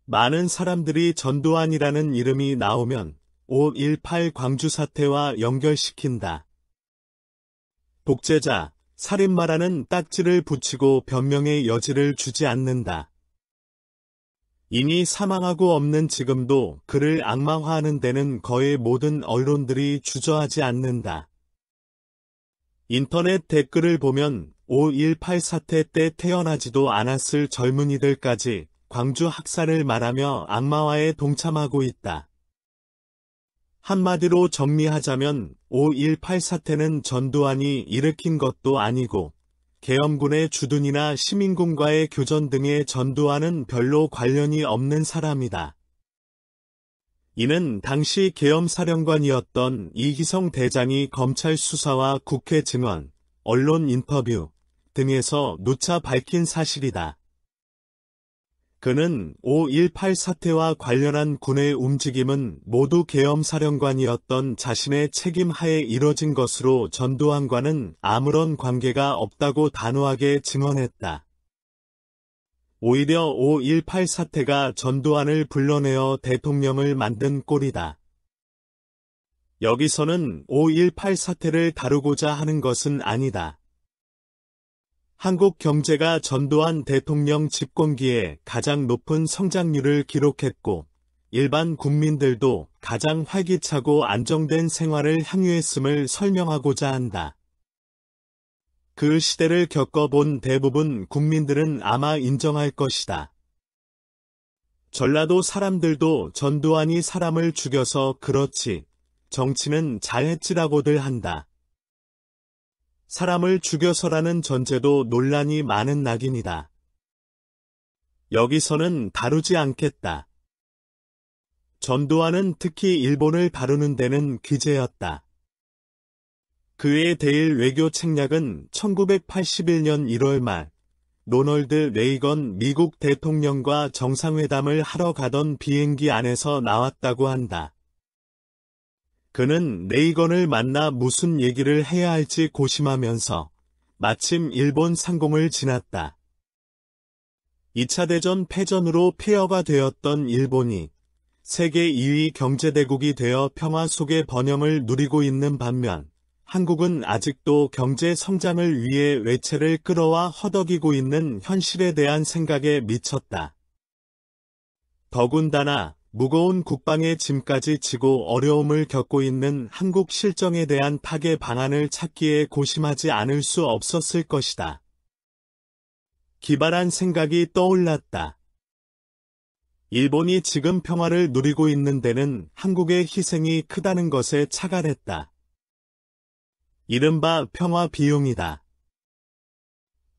많은 사람들이 전두환이라는 이름이 나오면 5.18 광주 사태와 연결시킨다. 독재자, 살인마라는 딱지를 붙이고 변명의 여지를 주지 않는다. 이미 사망하고 없는 지금도 그를 악마화하는 데는 거의 모든 언론들이 주저하지 않는다. 인터넷 댓글을 보면 5.18 사태 때 태어나지도 않았을 젊은이들까지 광주 학살을 말하며 악마화에 동참하고 있다. 한마디로 정리하자면 5.18 사태는 전두환이 일으킨 것도 아니고 계엄군의 주둔이나 시민군과의 교전 등의 전두환은 별로 관련이 없는 사람이다. 이는 당시 계엄사령관이었던 이희성 대장이 검찰 수사와 국회 증언, 언론 인터뷰 등에서 누차 밝힌 사실이다. 그는 5.18 사태와 관련한 군의 움직임은 모두 계엄사령관이었던 자신의 책임 하에 이뤄진 것으로 전두환과는 아무런 관계가 없다고 단호하게 증언했다. 오히려 5.18 사태가 전두환을 불러내어 대통령을 만든 꼴이다. 여기서는 5.18 사태를 다루고자 하는 것은 아니다. 한국 경제가 전두환 대통령 집권기에 가장 높은 성장률을 기록했고 일반 국민들도 가장 활기차고 안정된 생활을 향유했음을 설명하고자 한다. 그 시대를 겪어본 대부분 국민들은 아마 인정할 것이다. 전라도 사람들도 전두환이 사람을 죽여서 그렇지 정치는 잘했지라고들 한다. 사람을 죽여서라는 전제도 논란이 많은 낙인이다. 여기서는 다루지 않겠다. 전두환은 특히 일본을 다루는 데는 기재였다. 그의 대일 외교 책략은 1981년 1월 말 로널드 레이건 미국 대통령과 정상회담을 하러 가던 비행기 안에서 나왔다고 한다. 그는 레이건을 만나 무슨 얘기를 해야 할지 고심하면서 마침 일본 상공을 지났다. 2차 대전 패전으로 폐허가 되었던 일본이 세계 2위 경제대국이 되어 평화 속의 번영을 누리고 있는 반면 한국은 아직도 경제 성장을 위해 외채를 끌어와 허덕이고 있는 현실에 대한 생각에 미쳤다. 더군다나 무거운 국방의 짐까지 지고 어려움을 겪고 있는 한국 실정에 대한 타개 방안을 찾기에 고심하지 않을 수 없었을 것이다. 기발한 생각이 떠올랐다. 일본이 지금 평화를 누리고 있는 데는 한국의 희생이 크다는 것에 착알했다. 이른바 평화 비용이다.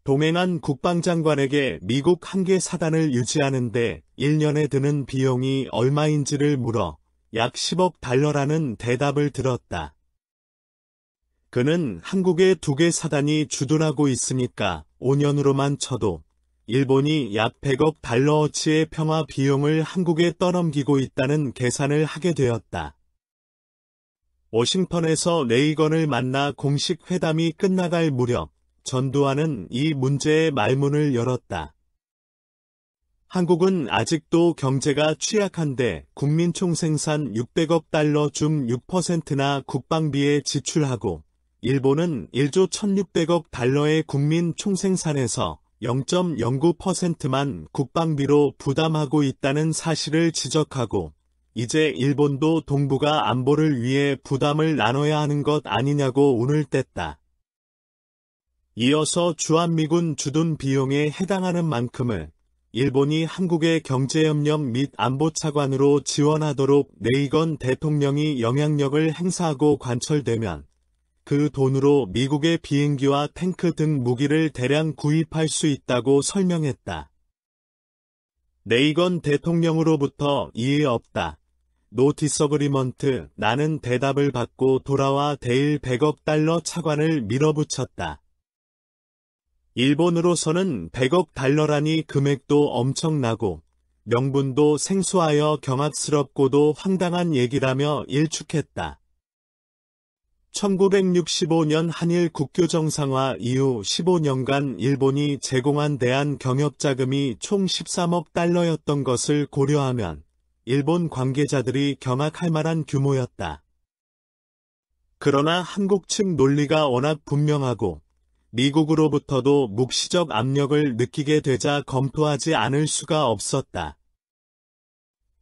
동행한 국방장관에게 미국 한개 사단을 유지하는데 1년에 드는 비용이 얼마인지를 물어 약 10억 달러라는 대답을 들었다. 그는 한국의 2개 사단이 주둔하고 있으니까 5년으로만 쳐도 일본이 약 100억 달러어치의 평화 비용을 한국에 떠넘기고 있다는 계산을 하게 되었다. 워싱턴에서 레이건을 만나 공식 회담이 끝나갈 무렵 전두환은 이 문제의 말문을 열었다. 한국은 아직도 경제가 취약한데 국민 총생산 600억 달러 중 6%나 국방비에 지출하고 일본은 1조 1600억 달러의 국민 총생산에서 0.09%만 국방비로 부담하고 있다는 사실을 지적하고 이제 일본도 동북아 안보를 위해 부담을 나눠야 하는 것 아니냐고 운을 뗐다. 이어서 주한미군 주둔 비용에 해당하는 만큼을 일본이 한국의 경제협력 및 안보차관으로 지원하도록 레이건 대통령이 영향력을 행사하고 관철되면 그 돈으로 미국의 비행기와 탱크 등 무기를 대량 구입할 수 있다고 설명했다. 레이건 대통령으로부터 이해 없다. 노 디서그리먼트 나는 대답을 받고 돌아와 대일 100억 달러 차관을 밀어붙였다. 일본으로서는 100억 달러라니 금액도 엄청나고 명분도 생소하여 경악스럽고도 황당한 얘기라며 일축했다. 1965년 한일 국교 정상화 이후 15년간 일본이 제공한 대한 경협 자금이 총 13억 달러였던 것을 고려하면 일본 관계자들이 경악할 만한 규모였다. 그러나 한국 측 논리가 워낙 분명하고 미국으로부터도 묵시적 압력을 느끼게 되자 검토하지 않을 수가 없었다.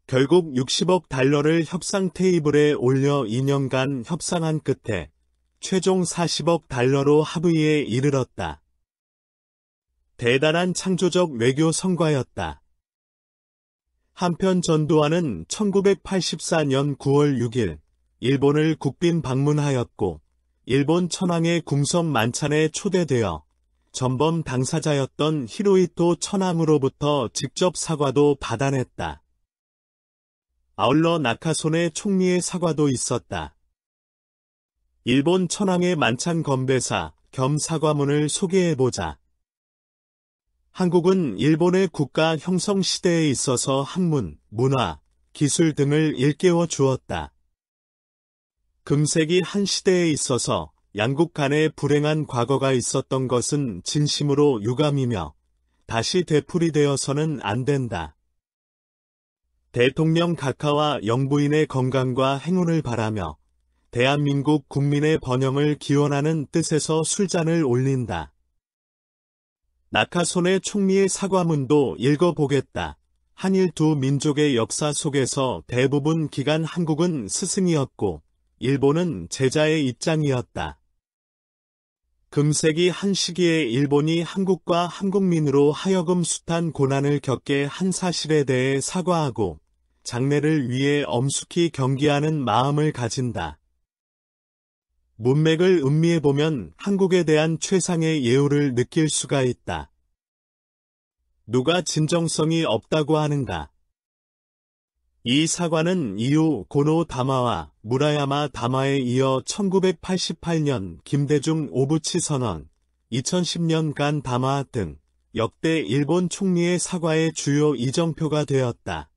결국 60억 달러를 협상 테이블에 올려 2년간 협상한 끝에 최종 40억 달러로 합의에 이르렀다. 대단한 창조적 외교 성과였다. 한편 전두환은 1984년 9월 6일 일본을 국빈 방문하였고 일본 천황의 궁성 만찬에 초대되어 전범 당사자였던 히로히토 천황으로부터 직접 사과도 받아냈다. 아울러 나카소네 총리의 사과도 있었다. 일본 천황의 만찬 건배사 겸 사과문을 소개해보자. 한국은 일본의 국가 형성 시대에 있어서 학문, 문화, 기술 등을 일깨워 주었다. 금세기 한 시대에 있어서 양국 간에 불행한 과거가 있었던 것은 진심으로 유감이며 다시 되풀이되어서는 안 된다. 대통령 각하와 영부인의 건강과 행운을 바라며 대한민국 국민의 번영을 기원하는 뜻에서 술잔을 올린다. 나카소네 총리의 사과문도 읽어보겠다. 한일 두 민족의 역사 속에서 대부분 기간 한국은 스승이었고 일본은 제자의 입장이었다. 금세기 한 시기에 일본이 한국과 한국민으로 하여금 숱한 고난을 겪게 한 사실에 대해 사과하고 장래를 위해 엄숙히 경기하는 마음을 가진다. 문맥을 음미해보면 한국에 대한 최상의 예우를 느낄 수가 있다. 누가 진정성이 없다고 하는가? 이 사과는 이후 고노 다마와 무라야마 다마에 이어 1988년 김대중 오부치 선언, 2010년간 다마 등 역대 일본 총리의 사과의 주요 이정표가 되었다.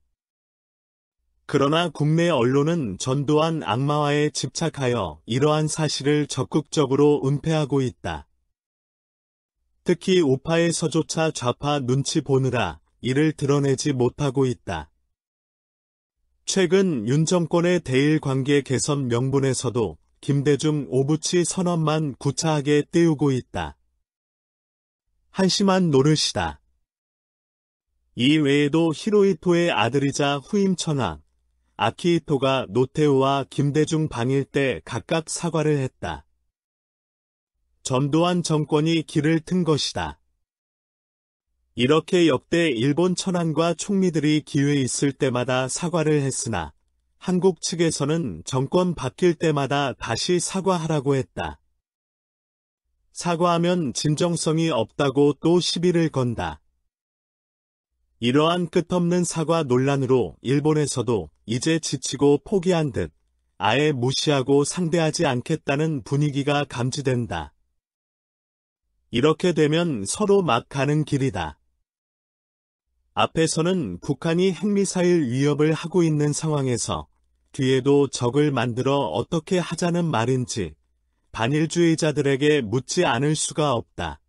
그러나 국내 언론은 전두환 악마화에 집착하여 이러한 사실을 적극적으로 은폐하고 있다. 특히 우파에서조차 좌파 눈치 보느라 이를 드러내지 못하고 있다. 최근 윤 정권의 대일 관계 개선 명분에서도 김대중 오부치 선언만 구차하게 띄우고 있다. 한심한 노릇이다. 이 외에도 히로히토의 아들이자 후임 천황, 아키히토가 노태우와 김대중 방일 때 각각 사과를 했다. 전두환 정권이 길을 튼 것이다. 이렇게 역대 일본 천황과 총리들이 기회 있을 때마다 사과를 했으나 한국 측에서는 정권 바뀔 때마다 다시 사과하라고 했다. 사과하면 진정성이 없다고 또 시비를 건다. 이러한 끝없는 사과 논란으로 일본에서도 이제 지치고 포기한 듯 아예 무시하고 상대하지 않겠다는 분위기가 감지된다. 이렇게 되면 서로 막 가는 길이다. 앞에서는 북한이 핵미사일 위협을 하고 있는 상황에서 뒤에도 적을 만들어 어떻게 하자는 말인지 반일주의자들에게 묻지 않을 수가 없다.